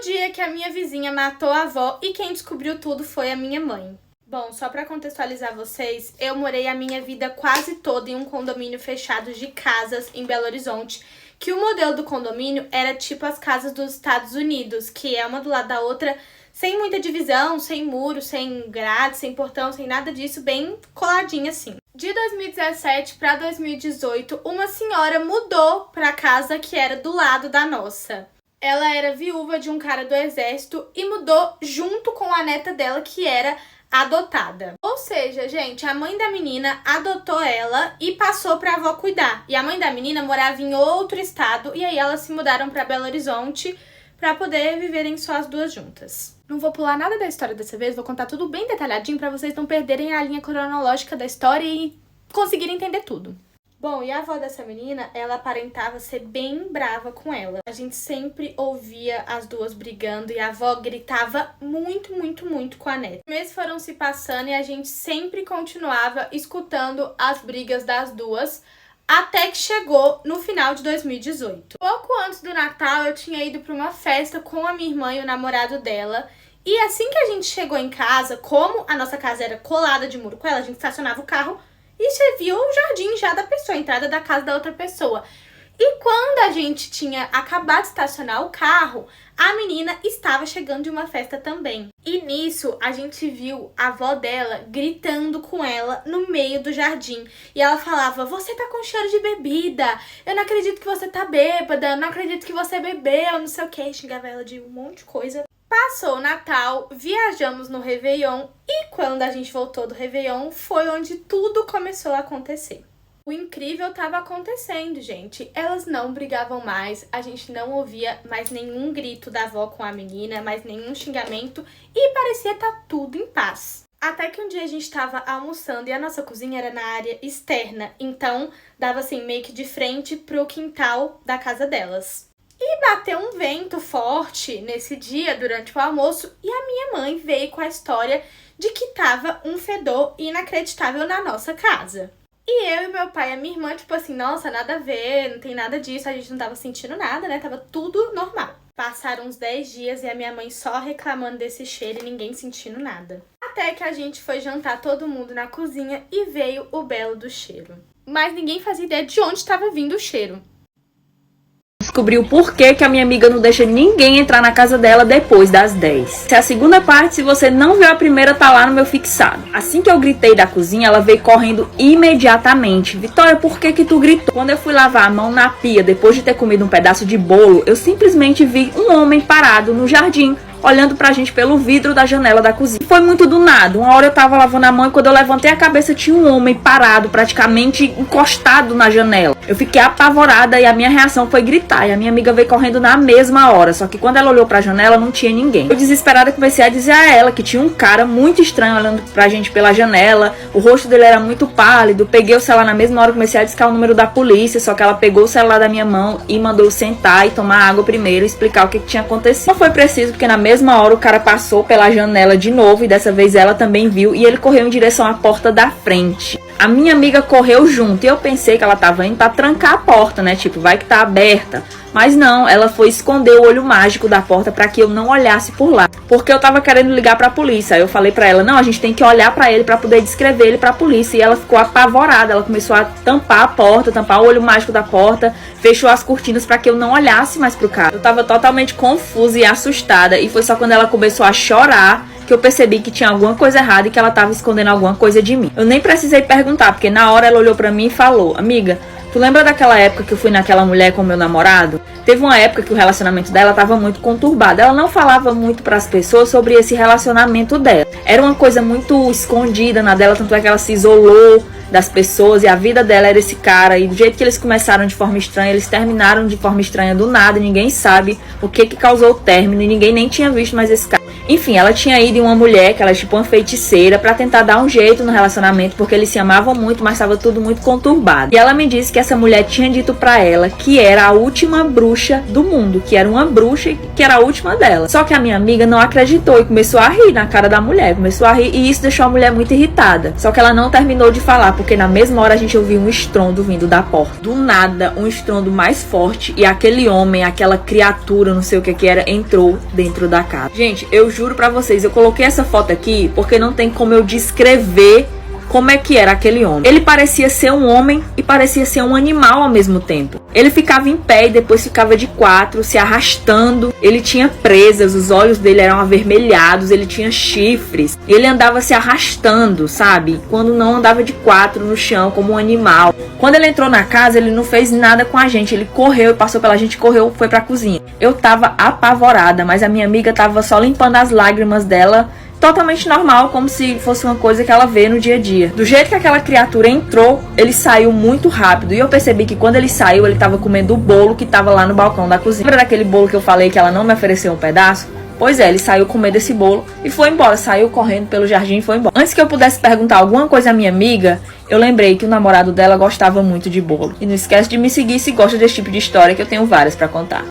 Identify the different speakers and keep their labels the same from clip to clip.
Speaker 1: dia que a minha vizinha matou a avó e quem descobriu tudo foi a minha mãe. Bom, só pra contextualizar vocês, eu morei a minha vida quase toda em um condomínio fechado de casas em Belo Horizonte, que o modelo do condomínio era tipo as casas dos Estados Unidos, que é uma do lado da outra, sem muita divisão, sem muro, sem grade, sem portão, sem nada disso, bem coladinha assim. De 2017 para 2018, uma senhora mudou pra casa que era do lado da nossa. Ela era viúva de um cara do exército e mudou junto com a neta dela, que era adotada. Ou seja, gente, a mãe da menina adotou ela e passou pra avó cuidar. E a mãe da menina morava em outro estado e aí elas se mudaram pra Belo Horizonte pra poder viverem só as duas juntas. Não vou pular nada da história dessa vez, vou contar tudo bem detalhadinho pra vocês não perderem a linha cronológica da história e conseguirem entender tudo. Bom, e a avó dessa menina, ela aparentava ser bem brava com ela. A gente sempre ouvia as duas brigando e a avó gritava muito, muito, muito com a neta. Os meses foram se passando e a gente sempre continuava escutando as brigas das duas, até que chegou no final de 2018. Pouco antes do Natal, eu tinha ido para uma festa com a minha irmã e o namorado dela. E assim que a gente chegou em casa, como a nossa casa era colada de muro com ela, a gente estacionava o carro e você viu o jardim já da pessoa, a entrada da casa da outra pessoa. E quando a gente tinha acabado de estacionar o carro, a menina estava chegando de uma festa também. E nisso, a gente viu a avó dela gritando com ela no meio do jardim. E ela falava, você tá com cheiro de bebida, eu não acredito que você tá bêbada, eu não acredito que você bebeu, não sei o que. Xingava ela de um monte de coisa. Passou o Natal, viajamos no Réveillon e quando a gente voltou do Réveillon foi onde tudo começou a acontecer. O incrível estava acontecendo, gente. Elas não brigavam mais, a gente não ouvia mais nenhum grito da avó com a menina, mais nenhum xingamento e parecia estar tudo em paz. Até que um dia a gente estava almoçando e a nossa cozinha era na área externa, então dava assim meio que de frente pro quintal da casa delas. E bateu um vento forte nesse dia, durante o almoço, e a minha mãe veio com a história de que tava um fedor inacreditável na nossa casa. E eu e meu pai e a minha irmã, tipo assim, nossa, nada a ver, não tem nada disso, a gente não tava sentindo nada, né? Tava tudo normal. Passaram uns 10 dias e a minha mãe só reclamando desse cheiro e ninguém sentindo nada. Até que a gente foi jantar todo mundo na cozinha e veio o belo do cheiro. Mas ninguém fazia ideia de onde estava vindo o cheiro.
Speaker 2: Descobri o porquê que a minha amiga não deixa ninguém entrar na casa dela depois das 10. Se a segunda parte, se você não viu a primeira, tá lá no meu fixado. Assim que eu gritei da cozinha, ela veio correndo imediatamente. Vitória, por que que tu gritou? Quando eu fui lavar a mão na pia, depois de ter comido um pedaço de bolo, eu simplesmente vi um homem parado no jardim, olhando pra gente pelo vidro da janela da cozinha. Foi muito do nada. Uma hora eu tava lavando a mão e quando eu levantei a cabeça tinha um homem parado, praticamente encostado na janela. Eu fiquei apavorada e a minha reação foi gritar. E a minha amiga veio correndo na mesma hora. Só que quando ela olhou pra janela não tinha ninguém. Eu desesperada comecei a dizer a ela que tinha um cara muito estranho olhando pra gente pela janela. O rosto dele era muito pálido. Peguei o celular na mesma hora, comecei a discar o número da polícia. Só que ela pegou o celular da minha mão e mandou eu sentar e tomar água primeiro e explicar o que tinha acontecido. Não foi preciso, porque na mesma hora o cara passou pela janela de novo e dessa vez ela também viu e ele correu em direção à porta da frente. A minha amiga correu junto e eu pensei que ela tava indo pra trancar a porta, né? Tipo, vai que tá aberta. Mas não, ela foi esconder o olho mágico da porta pra que eu não olhasse por lá. Porque eu tava querendo ligar pra polícia. Aí eu falei pra ela, não, a gente tem que olhar pra ele pra poder descrever ele pra polícia. E ela ficou apavorada, ela começou a tampar a porta, tampar o olho mágico da porta, fechou as cortinas pra que eu não olhasse mais pro cara. Eu tava totalmente confusa e assustada. E foi só quando ela começou a chorar que eu percebi que tinha alguma coisa errada e que ela tava escondendo alguma coisa de mim. Eu nem precisei perguntar, porque na hora ela olhou pra mim e falou, amiga, tu lembra daquela época que eu fui naquela mulher com meu namorado? Teve uma época que o relacionamento dela tava muito conturbado. Ela não falava muito pras pessoas sobre esse relacionamento dela. Era uma coisa muito escondida na dela, tanto é que ela se isolou das pessoas e a vida dela era esse cara. E do jeito que eles começaram de forma estranha, eles terminaram de forma estranha do nada. Ninguém sabe o que causou o término e ninguém nem tinha visto mais esse cara. Enfim, ela tinha ido em uma mulher, que ela é tipo uma feiticeira, pra tentar dar um jeito no relacionamento, porque eles se amavam muito, mas estava tudo muito conturbado. E ela me disse que essa mulher tinha dito pra ela que era a última bruxa do mundo, que era uma bruxa e que era a última dela. Só que a minha amiga não acreditou e começou a rir na cara da mulher, começou a rir, e isso deixou a mulher muito irritada. Só que ela não terminou de falar, porque na mesma hora a gente ouviu um estrondo vindo da porta. Do nada, um estrondo mais forte, e aquele homem, aquela criatura, não sei o que era, entrou dentro da casa. Gente, eu juro pra vocês, eu coloquei essa foto aqui porque não tem como eu descrever como é que era aquele homem. Ele parecia ser um homem e parecia ser um animal ao mesmo tempo. Ele ficava em pé e depois ficava de quatro, se arrastando. Ele tinha presas, os olhos dele eram avermelhados, ele tinha chifres. Ele andava se arrastando, sabe? Quando não andava de quatro no chão, como um animal. Quando ele entrou na casa, ele não fez nada com a gente. Ele correu, passou pela gente, correu, foi pra cozinha. Eu tava apavorada, mas a minha amiga tava só limpando as lágrimas dela, totalmente normal, como se fosse uma coisa que ela vê no dia a dia. Do jeito que aquela criatura entrou, ele saiu muito rápido. E eu percebi que quando ele saiu, ele tava comendo o bolo que tava lá no balcão da cozinha. Lembra daquele bolo que eu falei que ela não me ofereceu um pedaço? Pois é, ele saiu comendo esse bolo e foi embora. Saiu correndo pelo jardim e foi embora. Antes que eu pudesse perguntar alguma coisa à minha amiga, eu lembrei que o namorado dela gostava muito de bolo. E não esquece de me seguir se gosta desse tipo de história, que eu tenho várias pra contar.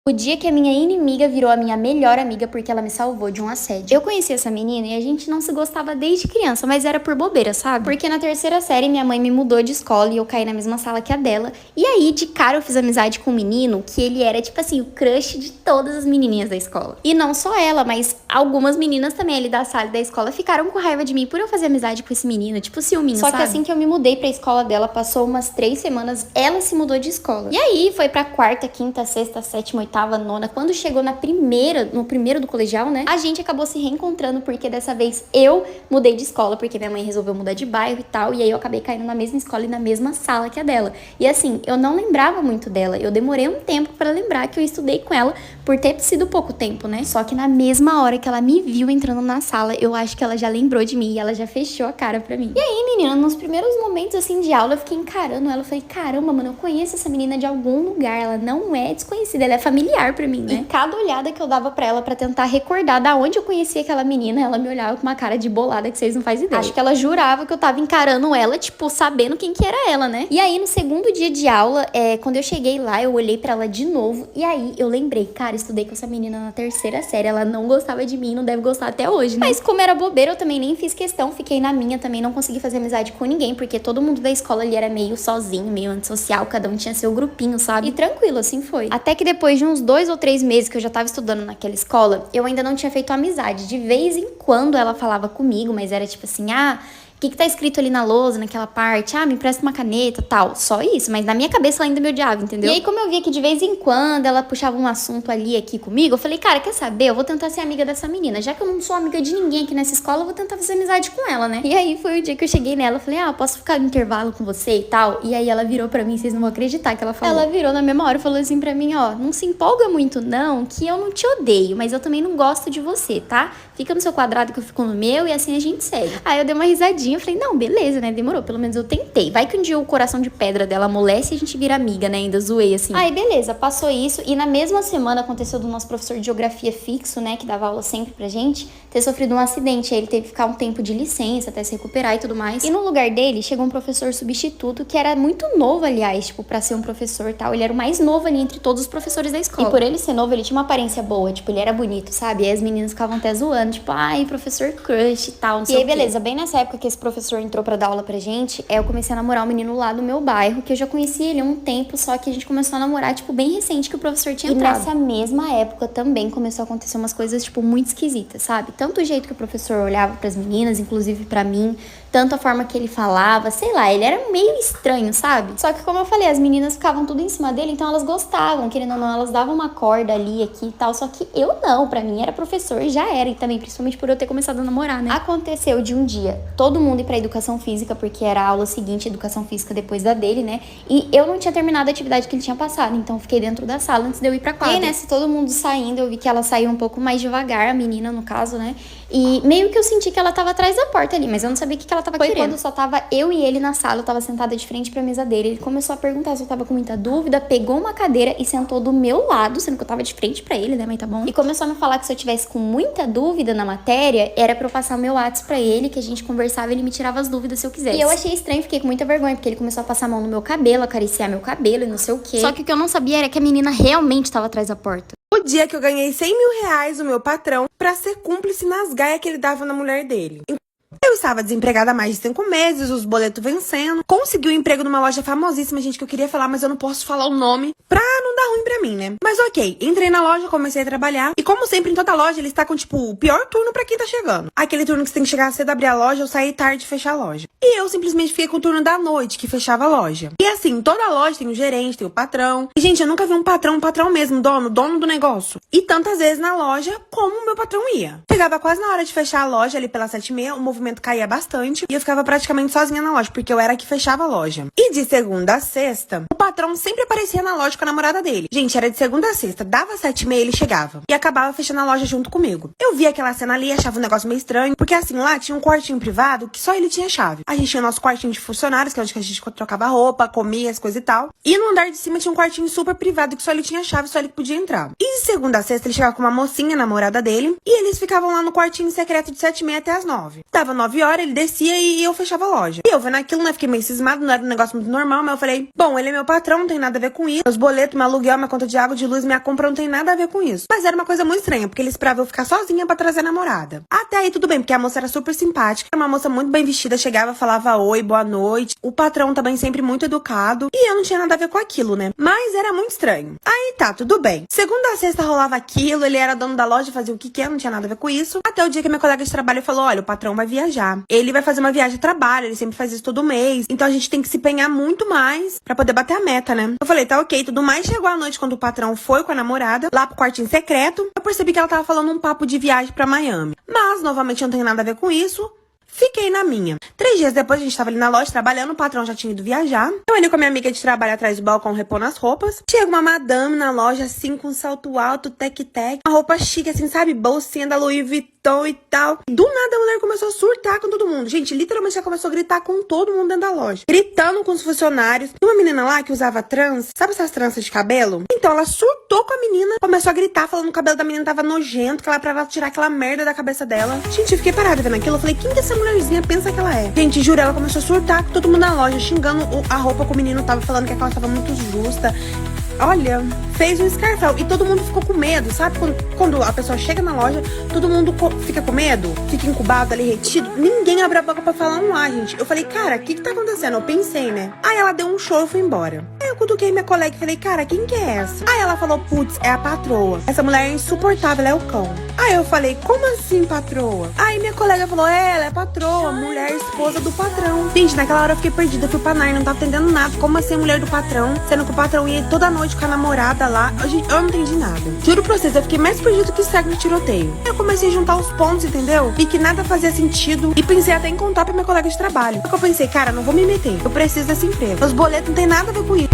Speaker 3: O dia que a minha inimiga virou a minha melhor amiga porque ela me salvou de um assédio. Eu conheci essa menina e a gente não se gostava desde criança, mas era por bobeira, sabe? Porque na terceira série minha mãe me mudou de escola e eu caí na mesma sala que a dela. E aí, de cara, eu fiz amizade com um menino que ele era, tipo assim, o crush de todas as menininhas da escola. E não só ela, mas algumas meninas também ali da sala e da escola ficaram com raiva de mim por eu fazer amizade com esse menino, tipo ciúminho, sabe? Só que assim que eu me mudei pra escola dela, passou umas 3 semanas, ela se mudou de escola. E aí, foi pra quarta, quinta, sexta, sétima, oitava, nona. Quando chegou no primeiro do colegial, né? A gente acabou se reencontrando porque dessa vez eu mudei de escola, porque minha mãe resolveu mudar de bairro e tal. E aí eu acabei caindo na mesma escola e na mesma sala que a dela. E assim, eu não lembrava muito dela. Eu demorei um tempo pra lembrar que eu estudei com ela, por ter sido pouco tempo, né? Só que na mesma hora que ela me viu entrando na sala, eu acho que ela já lembrou de mim e ela já fechou a cara pra mim. E aí, menina, nos primeiros momentos assim de aula, eu fiquei encarando ela. Eu falei, caramba, mano, eu conheço essa menina de algum lugar. Ela não é desconhecida, ela é familiar pra mim, né? E cada olhada que eu dava pra ela pra tentar recordar da onde eu conhecia aquela menina, ela me olhava com uma cara de bolada que vocês não fazem ideia. Acho que ela jurava que eu tava encarando ela, tipo, sabendo quem que era ela, né? E aí, no segundo dia de aula, quando eu cheguei lá, eu olhei pra ela de novo. E aí, eu lembrei, cara, estudei com essa menina na terceira série. Ela não gostava de mim, não deve gostar até hoje, né? Mas como era bobeira, eu também nem fiz questão. Fiquei na minha também, não consegui fazer amizade com ninguém, porque todo mundo da escola ali era meio sozinho, meio antissocial. Cada um tinha seu grupinho, sabe? E tranquilo, assim foi. Até que depois de uns 2 ou 3 meses que eu já tava estudando naquela escola, eu ainda não tinha feito amizade. De vez em quando ela falava comigo, mas era tipo assim, o que tá escrito ali na lousa, naquela parte? Me empresta uma caneta, tal. Só isso, mas na minha cabeça ela ainda me odiava, entendeu? E aí, como eu via que de vez em quando ela puxava um assunto ali, aqui comigo, eu falei, cara, quer saber? Eu vou tentar ser amiga dessa menina. Já que eu não sou amiga de ninguém aqui nessa escola, eu vou tentar fazer amizade com ela, né? E aí, foi o dia que eu cheguei nela, eu falei, posso ficar no intervalo com você e tal? E aí, ela virou pra mim, vocês não vão acreditar que ela falou. Ela virou na mesma hora e falou assim pra mim, não se empolga muito não, que eu não te odeio, mas eu também não gosto de você, tá? Fica no seu quadrado que eu fico no meu e assim a gente segue. Aí eu dei uma risadinha, eu falei, não, beleza, né? Demorou, pelo menos eu tentei. Vai que um dia o coração de pedra dela amolece e a gente vira amiga, né? Ainda zoei, assim. Aí, beleza, passou isso. E na mesma semana aconteceu do nosso professor de geografia fixo, né? Que dava aula sempre pra gente, ter sofrido um acidente. Aí ele teve que ficar um tempo de licença até se recuperar e tudo mais. E no lugar dele, chegou um professor substituto, que era muito novo, aliás, tipo, pra ser um professor e tal. Ele era o mais novo ali entre todos os professores da escola. E por ele ser novo, ele tinha uma aparência boa. Tipo, ele era bonito, sabe? E aí as meninas ficavam até zoando, tipo, professor crush e tal, não sei o quê. E aí, beleza, bem nessa época que esse professor entrou pra dar aula pra gente, eu comecei a namorar um menino lá do meu bairro, que eu já conhecia ele há um tempo, só que a gente começou a namorar, tipo, bem recente que o professor tinha entrado. E nessa mesma época também começou a acontecer umas coisas, tipo, muito esquisitas, sabe? Tanto o jeito que o professor olhava pras meninas, inclusive pra mim, tanto a forma que ele falava, sei lá, ele era meio estranho, sabe? Só que, como eu falei, as meninas ficavam tudo em cima dele, então elas gostavam, querendo ou não, elas davam uma corda ali, aqui e tal, só que eu não, pra mim era professor e já era, e também, principalmente por eu ter começado a namorar, né? Aconteceu de um dia, todo mundo mundo ir pra educação física, porque era a aula seguinte, educação física depois da dele, né? E eu não tinha terminado a atividade que ele tinha passado, então eu fiquei dentro da sala antes de eu ir pra quadra. E aí, nessa, todo mundo saindo, eu vi que ela saiu um pouco mais devagar, a menina, no caso, né? E meio que eu senti que ela tava atrás da porta ali, mas eu não sabia o que ela tava querendo. Quando só tava eu e ele na sala, eu tava sentada de frente pra mesa dele. Ele começou a perguntar se eu tava com muita dúvida, pegou uma cadeira e sentou do meu lado, sendo que eu tava de frente pra ele, né, mas tá bom. E começou a me falar que se eu tivesse com muita dúvida na matéria, era pra eu passar o meu WhatsApp pra ele, que a gente conversava e ele me tirava as dúvidas se eu quisesse. E eu achei estranho, fiquei com muita vergonha, porque ele começou a passar a mão no meu cabelo, acariciar meu cabelo e não sei o quê. Só que o que eu não sabia era que a menina realmente tava atrás da porta.
Speaker 4: O dia que eu ganhei 100 mil reais do meu patrão pra ser cúmplice nas gaias que ele dava na mulher dele. Eu estava desempregada há mais de 5 meses, os boletos vencendo. Consegui um emprego numa loja famosíssima, gente, que eu queria falar, mas eu não posso falar o nome pra não dar ruim pra mim, né? Mas ok, entrei na loja, comecei a trabalhar. E como sempre, em toda loja, eles estão com, tipo, o pior turno pra quem tá chegando. Aquele turno que você tem que chegar cedo, abrir a loja, ou sair tarde e fechar a loja. E eu simplesmente fiquei com o turno da noite, que fechava a loja. E assim, toda loja tem o gerente, tem o patrão. E, gente, eu nunca vi um patrão mesmo, dono do negócio. E tantas vezes na loja, como o meu patrão ia. Chegava quase na hora de fechar a loja, ali pelas 7h30, o movimento caía bastante. E eu ficava praticamente sozinha na loja, porque eu era a que fechava a loja. E de segunda a sexta, o patrão sempre aparecia na loja com a namorada dele. Gente, era de segunda a sexta, dava 7h30, ele chegava. E acabava fechando a loja junto comigo. Eu via aquela cena ali, achava um negócio meio estranho, porque assim, lá tinha um quartinho privado que só ele tinha chave. A gente tinha o nosso quartinho de funcionários, que é onde a gente trocava roupa, comia, as coisas e tal. E no andar de cima tinha um quartinho super privado, que só ele tinha chave, só ele podia entrar. E de segunda a sexta, ele chegava com uma mocinha, namorada dele, e eles ficavam lá no quartinho secreto de 7h30 até as 9h. Dava 9h, ele descia e eu fechava a loja. E eu vendo aquilo, né, fiquei meio cismado, não era um negócio muito normal, mas eu falei, bom, ele é meu patrão, não tem nada a ver com isso. Meus boletos, meu aluguel, minha conta de água, de luz, minha compra não tem nada a ver com isso. Mas era uma coisa muito estranha, porque ele esperava eu ficar sozinha pra trazer a namorada. Até aí tudo bem, porque a moça era super simpática, era uma moça muito bem vestida, chegava, falava oi, boa noite. O patrão também sempre muito educado. E eu não tinha nada a ver com aquilo, né? Mas era muito estranho. Aí tá, tudo bem. Segunda a sexta rolava aquilo, ele era dono da loja, fazia o que quer, não tinha nada a ver com isso. Até o dia que minha colega de trabalho falou, olha, o patrão vai viajar. Ele vai fazer uma viagem de trabalho, ele sempre faz isso todo mês. Então a gente tem que se empenhar muito mais pra poder bater a meta, né? Eu falei, tá ok, tudo mais. Chegou a noite quando o patrão foi com a namorada, lá pro quartinho secreto. Eu percebi que ela tava falando um papo de viagem pra Miami. Mas, novamente, eu não tenho nada a ver com isso. Fiquei na minha. 3 dias depois, a gente tava ali na loja trabalhando, o patrão já tinha ido viajar. Eu ali com a minha amiga de trabalho atrás do balcão repondo as roupas. Chega uma madame na loja, assim, com salto alto, tec-tec. Uma roupa chique, assim, sabe? Bolsinha da Louis Vuitton e tal. Do nada, a mulher começou a surtar com todo mundo. Gente, literalmente, ela começou a gritar com todo mundo dentro da loja. Gritando com os funcionários. E uma menina lá que usava trança, sabe essas tranças de cabelo? Então, ela surtou com a menina, começou a gritar, falando que o cabelo da menina tava nojento, que ela pra ela tirar aquela merda da cabeça dela. Gente, eu fiquei parada vendo aquilo. Eu falei, quem que essa mulherzinha pensa que ela é? Gente, juro, ela começou a surtar com todo mundo na loja, xingando a roupa que o menino tava, falando que aquela tava muito justa. Olha, fez um escarcel. E todo mundo ficou com medo, sabe? Quando a pessoa chega na loja, todo mundo fica com medo, fica incubado ali, retido. Ninguém abre a boca pra falar um ar, gente. Eu falei, cara, o que tá acontecendo? Eu pensei, né? Aí ela deu um show e foi embora. Aí eu cutuquei minha colega e falei, cara, quem que é essa? Aí ela falou, putz, é a patroa. Essa mulher é insuportável, ela é o cão. Aí eu falei, como assim, patroa? Aí minha colega falou, ela é patroa, mulher, esposa do patrão. Gente, naquela hora eu fiquei perdida, eu fui pra Nai, não tava entendendo nada. Como assim, mulher do patrão? Sendo que o patrão ia toda noite com a namorada lá. Eu não entendi nada. Juro pra vocês, eu fiquei mais perdido que cego no tiroteio. Eu comecei a juntar os pontos, entendeu? Vi que nada fazia sentido e pensei até em contar pra minha colega de trabalho. Só que eu pensei, cara, não vou me meter. Eu preciso desse emprego. Os boletos não tem nada a ver com isso.